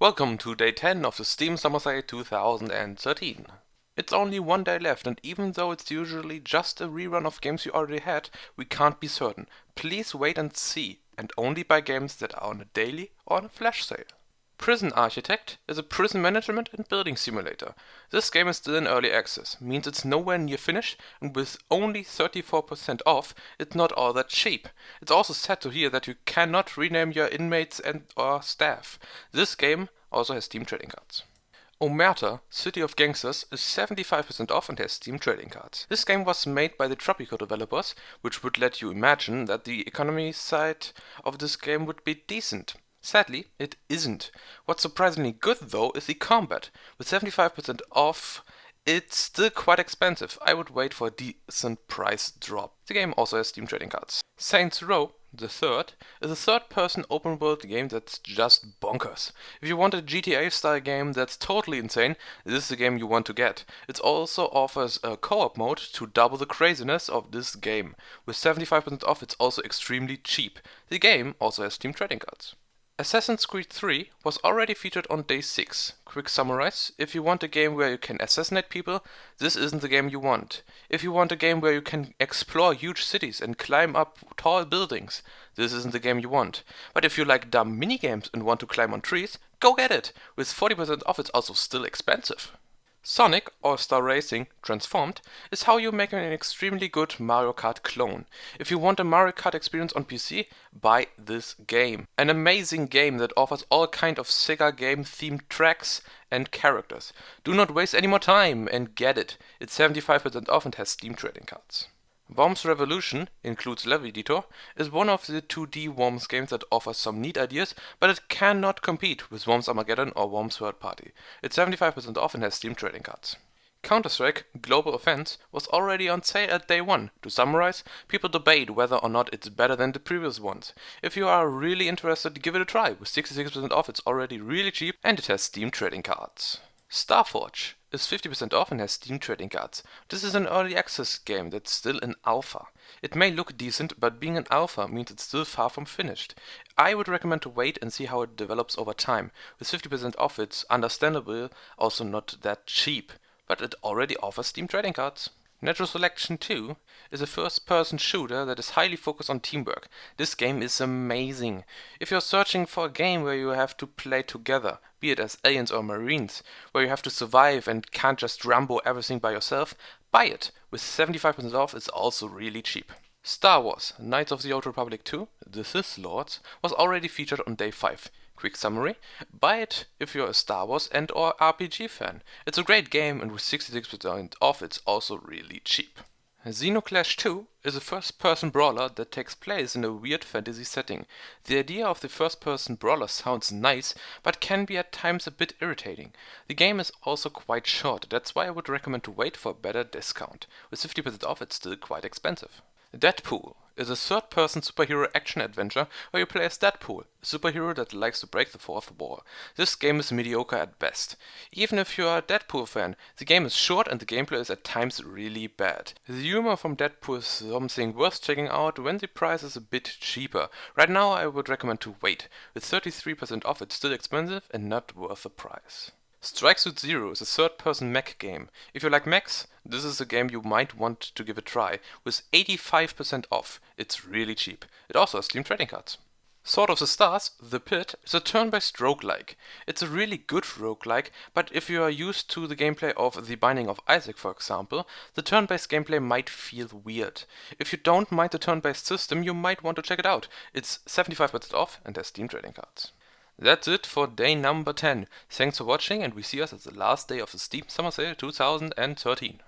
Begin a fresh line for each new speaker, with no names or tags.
Welcome to day 10 of the Steam Summer Sale 2013. It's only one day left, and even though it's usually just a rerun of games you already had, we can't be certain. Please wait and see, and only buy games that are on a daily or on a flash sale. Prison Architect is a prison management and building simulator. This game is still in early access, means it's nowhere near finished, and with only 34% off, it's not all that cheap. It's also sad to hear that you cannot rename your inmates and or staff. This game also has Steam trading cards. Omerta, City of Gangsters, is 75% off and has Steam trading cards. This game was made by the Tropico developers, which would let you imagine that the economy side of this game would be decent. Sadly, it isn't. What's surprisingly good though is the combat. With 75% off, it's still quite expensive. I would wait for a decent price drop. The game also has Steam trading cards. Saints Row, the third, is a third-person open-world game that's just bonkers. If you want a GTA-style game that's totally insane, this is the game you want to get. It also offers a co-op mode to double the craziness of this game. With 75% off, it's also extremely cheap. The game also has Steam trading cards. Assassin's Creed 3 was already featured on day 6. Quick summarize: if you want a game where you can assassinate people, this isn't the game you want. If you want a game where you can explore huge cities and climb up tall buildings, this isn't the game you want. But if you like dumb minigames and want to climb on trees, go get it! With 40% off, it's also still expensive. Sonic All-Star Racing Transformed is how you make an extremely good Mario Kart clone. If you want a Mario Kart experience on PC, buy this game. An amazing game that offers all kind of Sega game themed tracks and characters. Do not waste any more time and get it. It's 75% off and has Steam trading cards. Worms Revolution includes Level Editor, is one of the 2D Worms games that offers some neat ideas, but it cannot compete with Worms Armageddon or Worms Third Party. It's 75% off and has Steam trading cards. Counter-Strike Global Offense was already on sale at day 1. To summarize, people debate whether or not it's better than the previous ones. If you are really interested, give it a try. With 66% off, it's already really cheap and it has Steam trading cards. Starforge is 50% off and has Steam trading cards. This is an early access game that's still in alpha. It may look decent, but being an alpha means it's still far from finished. I would recommend to wait and see how it develops over time. With 50% off, it's understandable also not that cheap, but it already offers Steam trading cards. Natural Selection 2 is a first-person shooter that is highly focused on teamwork. This game is amazing. If you're searching for a game where you have to play together, be it as aliens or marines, where you have to survive and can't just Rambo everything by yourself, buy it. With 75% off, it's also really cheap. Star Wars Knights of the Old Republic 2, The Sith Lords, was already featured on day 5. Quick summary: buy it if you're a Star Wars and or RPG fan. It's a great game, and with 66% off, it's also really cheap. Xenoclash 2 is a first-person brawler that takes place in a weird fantasy setting. The idea of the first-person brawler sounds nice, but can be at times a bit irritating. The game is also quite short, that's why I would recommend to wait for a better discount. With 50% off, it's still quite expensive. Deadpool is a third-person superhero action-adventure where you play as Deadpool, a superhero that likes to break the fourth wall. This game is mediocre at best. Even if you are a Deadpool fan, the game is short and the gameplay is at times really bad. The humor from Deadpool is something worth checking out when the price is a bit cheaper. Right now I would recommend to wait. With 33% off, it's still expensive and not worth the price. Strike Suit Zero is a third-person mech game. If you like mechs, this is a game you might want to give a try. With 85% off, it's really cheap. It also has Steam trading cards. Sword of the Stars, The Pit, is a turn-based roguelike. It's a really good roguelike, but if you are used to the gameplay of The Binding of Isaac, for example, the turn-based gameplay might feel weird. If you don't mind the turn-based system, you might want to check it out. It's 75% off and has Steam trading cards. That's it for day number 10. Thanks for watching, and we see us at the last day of the Steam Summer Sale 2013.